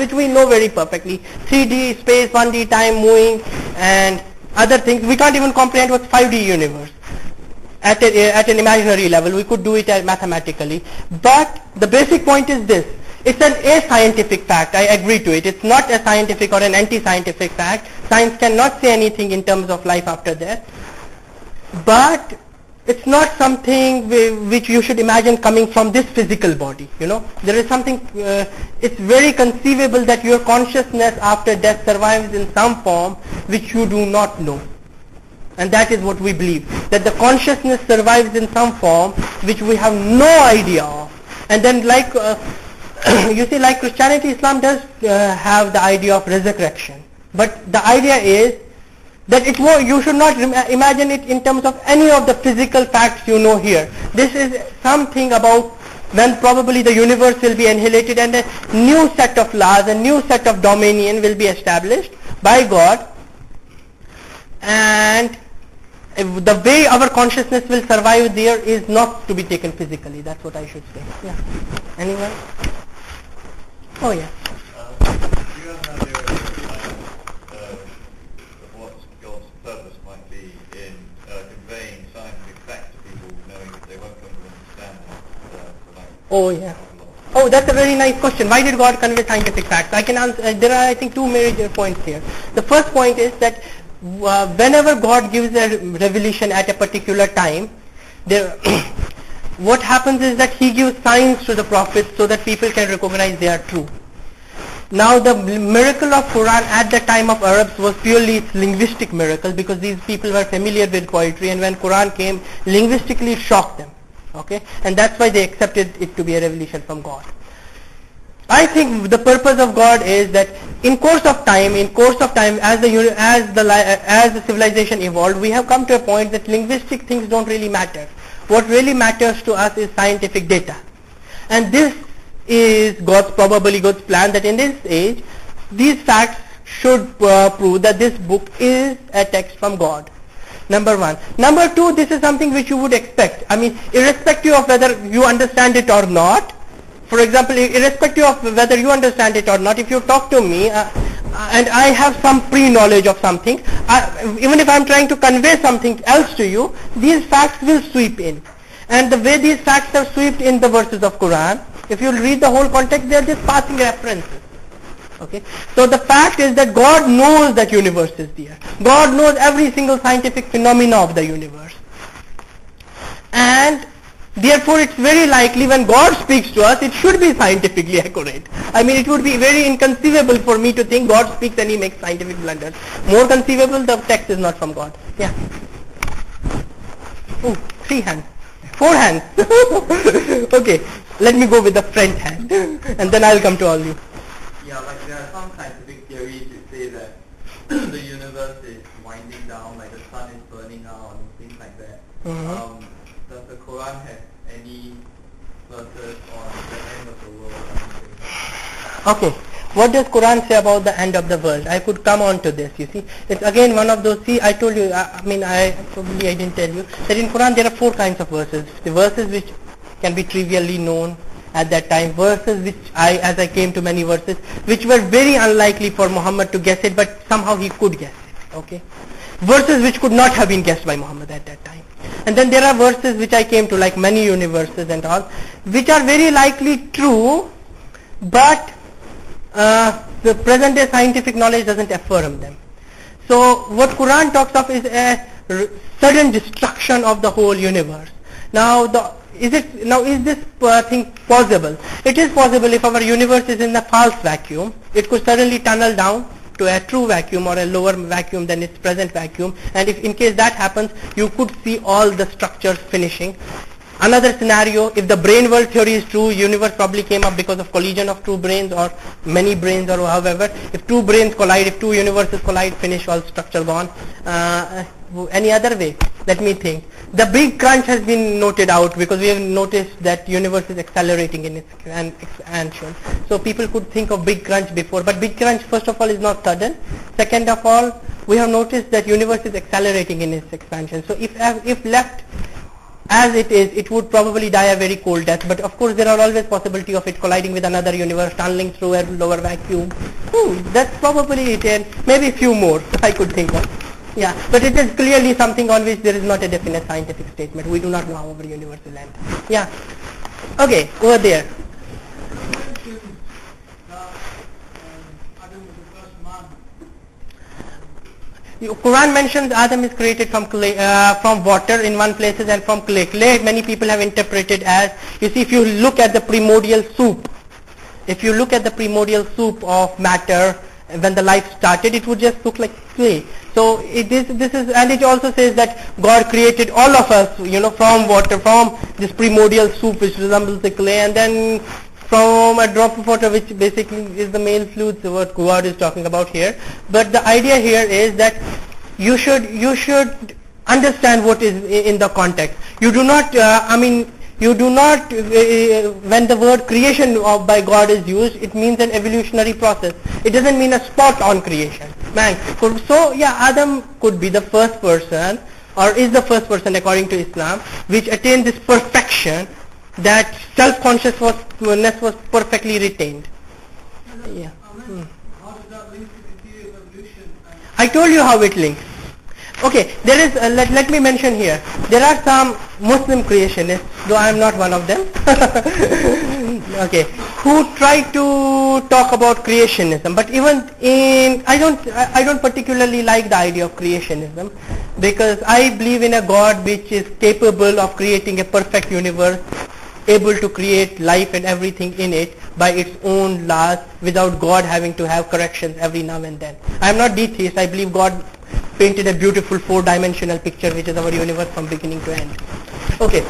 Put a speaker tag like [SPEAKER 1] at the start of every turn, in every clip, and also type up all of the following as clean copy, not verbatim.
[SPEAKER 1] which we know very perfectly. 3D, space, 1D, time, moving, and other things. We can't even comprehend what's 5D universe. At an imaginary level, we could do it mathematically. But the basic point is this. It's an ascientific fact. I agree to it. It's not a scientific or an anti-scientific fact. Science cannot say anything in terms of life after death. But it's not something which you should imagine coming from this physical body. There is something, it's very conceivable that your consciousness after death survives in some form which you do not know. And that is what we believe, that the consciousness survives in some form which we have no idea of. And then like, you see, like Christianity, Islam does have the idea of resurrection. But the idea is that you should not imagine it in terms of any of the physical facts you know here. This is something about when probably the universe will be annihilated and a new set of laws, a new set of dominion will be established by God. And the way our consciousness will survive there is not to be taken physically. That's what I should say. Yeah. Anyone? Oh yeah.
[SPEAKER 2] Do you have an idea of what God's purpose might be in conveying scientific facts to people, knowing that they won't come to understand them?
[SPEAKER 1] Oh yeah. Oh, that's a very nice question. Why did God convey scientific facts? I can answer. There are, I think, two major points here. The first point is that whenever God gives a revelation at a particular time, what happens is that He gives signs to the prophets so that people can recognize they are true. Now the miracle of Quran at the time of Arabs was purely linguistic miracle, because these people were familiar with poetry, and when Quran came, linguistically it shocked them. Okay, and that's why they accepted it to be a revelation from God. I think the purpose of God is that in course of time, as the civilization evolved, we have come to a point that linguistic things don't really matter. What really matters to us is scientific data, and this is probably God's plan, that in this age, these facts should prove that this book is a text from God. Number one. Number two, this is something which you would expect. I mean, irrespective of whether you understand it or not. For example, irrespective of whether you understand it or not, if you talk to me and I have some pre-knowledge of something, even if I'm trying to convey something else to you, these facts will sweep in. And the way these facts are swept in the verses of Quran, if you read the whole context, they are just passing references. Okay, so the fact is that God knows that universe is there. God knows every single scientific phenomena of the universe. And therefore it's very likely when God speaks to us, it should be scientifically accurate. I mean, it would be very inconceivable for me to think God speaks and He makes scientific blunders. More conceivable, the text is not from God. Yeah. Oh, 3 hands. 4 hands. Okay, let me go with the front hand and then I'll come to all you.
[SPEAKER 3] Yeah, like there are some scientific theories that say that the universe is winding down, like the sun is burning out and things like that.
[SPEAKER 1] Mm-hmm.
[SPEAKER 3] Does the Quran have any verses on the end of the world or anything?
[SPEAKER 1] Okay, what does Quran say about the end of the world? I could come on to this, you see. It's again one of those, I told you, I didn't tell you, that in Quran there are 4 kinds of verses. The verses which can be trivially known at that time, verses which as I came to many verses, which were very unlikely for Muhammad to guess it, but somehow he could guess it, okay. Verses which could not have been guessed by Muhammad at that time. And then there are verses which I came to, like many universes and all, which are very likely true, but the present day scientific knowledge doesn't affirm them. So what Quran talks of is a sudden destruction of the whole universe. Now is this thing possible? It is possible if our universe is in a false vacuum. It could suddenly tunnel down to a true vacuum or a lower vacuum than its present vacuum, and if in case that happens, you could see all the structures finishing. Another scenario, if the brain world theory is true, universe probably came up because of collision of 2 brains or many brains or however. If 2 brains collide, if 2 universes collide, finish, all structure gone. Any other way? Let me think. The big crunch has been noted out because we have noticed that universe is accelerating in its expansion. So people could think of big crunch before, but big crunch first of all is not sudden. Second of all, we have noticed that universe is accelerating in its expansion. So if left as it is, it would probably die a very cold death. But of course, there are always possibility of it colliding with another universe, tunneling through a lower vacuum. That's probably it, and maybe a few more I could think of. Yeah, but it is clearly something on which there is not a definite scientific statement. We do not know how our universe will end. Yeah. Okay, over there. Quran mentions Adam is created from clay, from water in one places and from clay. Clay many people have interpreted as, you see, if you look at the primordial soup, of matter when the life started, it would just look like clay. So this is, and it also says that God created all of us, from water, from this primordial soup which resembles the clay, and then from a drop of water, which basically is the male fluids, what God is talking about here. But the idea here is that you should understand what is in the context. You do not, when the word creation by God is used, it means an evolutionary process. It doesn't mean a spot on creation. So yeah, Adam could be the first person, or is the first person according to Islam, which attained this perfection, that self-consciousness was perfectly retained. Yeah.
[SPEAKER 4] How does that link to the theory of evolution?
[SPEAKER 1] I told you how it links. Okay, there is, let me mention here, there are some Muslim creationists, though I am not one of them, okay, who try to talk about creationism, but even I don't particularly like the idea of creationism, because I believe in a God which is capable of creating a perfect universe, able to create life and everything in it by its own laws, without God having to have corrections every now and then. I am not detheist. I believe God painted a beautiful four-dimensional picture which is our universe from beginning to end. Okay.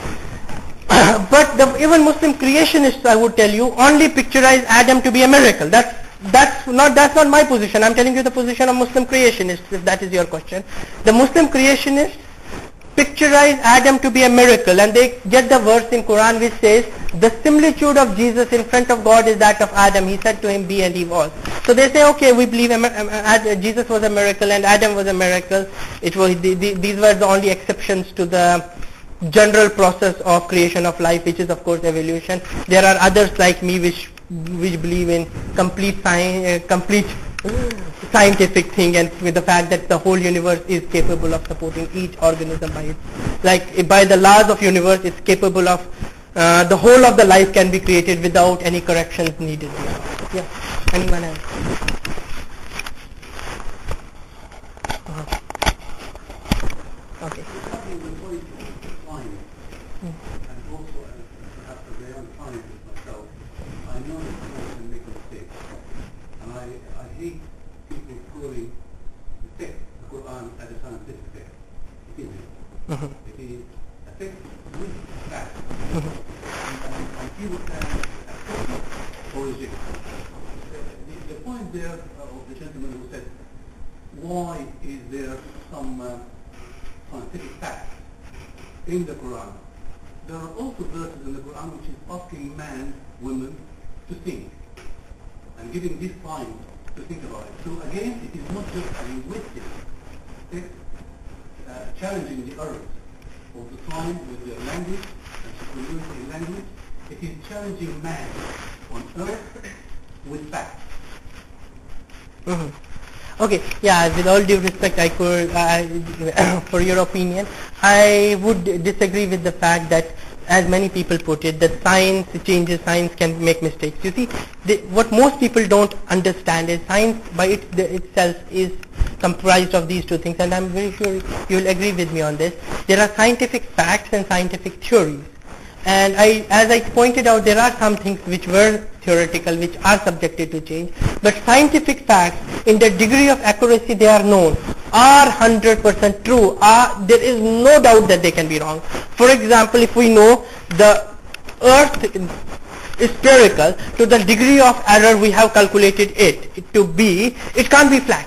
[SPEAKER 1] But even Muslim creationists, I would tell you, only picturize Adam to be a miracle. That's not my position. I'm telling you the position of Muslim creationists, if that is your question. The Muslim creationists picturize Adam to be a miracle, and they get the verse in Quran which says the similitude of Jesus in front of God is that of Adam. He said to him, be, and he was. So they say, okay, we believe Jesus was a miracle and Adam was a miracle. These were the only exceptions to the general process of creation of life, which is of course evolution. There are others like me which believe in complete scientific thing, and with the fact that the whole universe is capable of supporting each organism by the laws of universe, it's capable of the whole of the life can be created without any corrections needed. Yeah. Anyone else? Okay.
[SPEAKER 4] It is a text with facts. And people can accept it or reject it. The point there of the gentleman who said, why is there some scientific facts in the Quran? There are also verses in the Quran which is asking man, women to think and giving this time to think about it. So again, it is not just a linguistic text challenging the errors of the time with their language and superiority in language. It is challenging man on earth with facts.
[SPEAKER 1] Mm-hmm. Okay, yeah, with all due respect, I could, for your opinion, I would disagree with the fact that, as many people put it, that science changes, science can make mistakes. You see, what most people don't understand is science by itself is comprised of these two things, and I'm very sure you will agree with me on this. There are scientific facts and scientific theories. And as I pointed out, there are some things which were theoretical, which are subjected to change. But scientific facts, in the degree of accuracy they are known, are 100% true. There is no doubt that they can be wrong. For example, if we know the earth is spherical, to the degree of error we have calculated it to be, it can't be flat.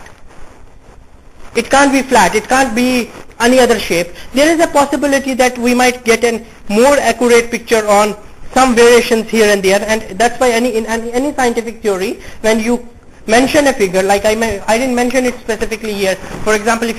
[SPEAKER 1] It can't be flat. It can't be any other shape. There is a possibility that we might get a more accurate picture on some variations here and there, and that's why in any scientific theory, when you mention a figure, like I didn't mention it specifically here. For example, if